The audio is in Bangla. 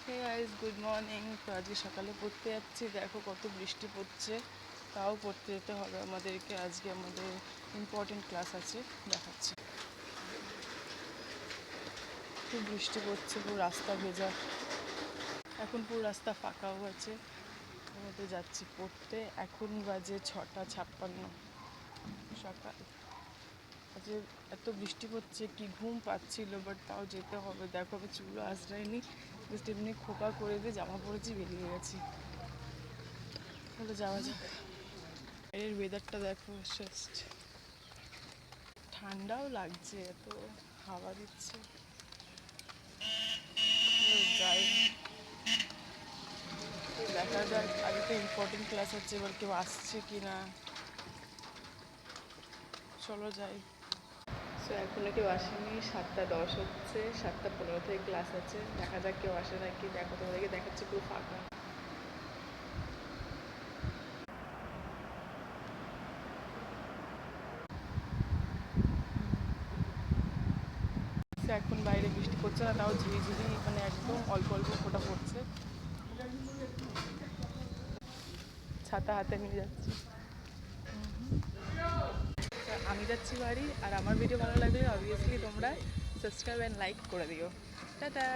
Hey guys, good morning. তো আজকে সকালে পড়তে যাচ্ছি, দেখো কত বৃষ্টি পড়ছে, তাও পড়তে যেতে হবে আমাদেরকে। আজকে আমাদের ইম্পর্টেন্ট ক্লাস আছে, দেখাচ্ছি। খুব বৃষ্টি পড়ছে, পুরো রাস্তা ভেজা। এখন পুরো রাস্তা ফাঁকাও আছে, মধ্যে যাচ্ছি পড়তে। এখন বাজে 6:56 সকাল। আজকে এত বৃষ্টি পড়ছে, কি ঘুম পাচ্ছিল, বাট তাও যেতে হবে। দেখো আমি চুলও আঁচড়াইনি, জাস্ট এমনি খোপা করে দিয়ে জামা পরেছি, বেরিয়ে গেছি। তাহলে যাওয়া যাক। এর ওয়েদারটা দেখো, জাস্ট ঠান্ডাও লাগছে, এত হাওয়া দিচ্ছে। যাই, দেখা যাক। আগে তো ইম্পর্টেন্ট ক্লাস হচ্ছে, এবার কেউ আসছে কি না। চলো যাই। সো এখনও কেউ আসেনি, 7:10 হচ্ছে, 7:15 থেকে ক্লাস আছে। দেখা যাক কেউ আসে নাকি। দেখো তোমাদেরকে দেখাচ্ছে পুরো ফাঁকা। এখন বাইরে বৃষ্টি পড়ছে না, তাও ঝিরিঝিরি, মানে একদম অল্প অল্প ফোঁটা পড়ছে। ছাতা হাতে নিয়ে যাচ্ছি। আমি যাচ্ছি বাড়ি। আর আমার ভিডিও ভালো লাগলে অবভিয়াসলি তোমরা সাবস্ক্রাইব অ্যান্ড লাইক করে দিও। টাটা।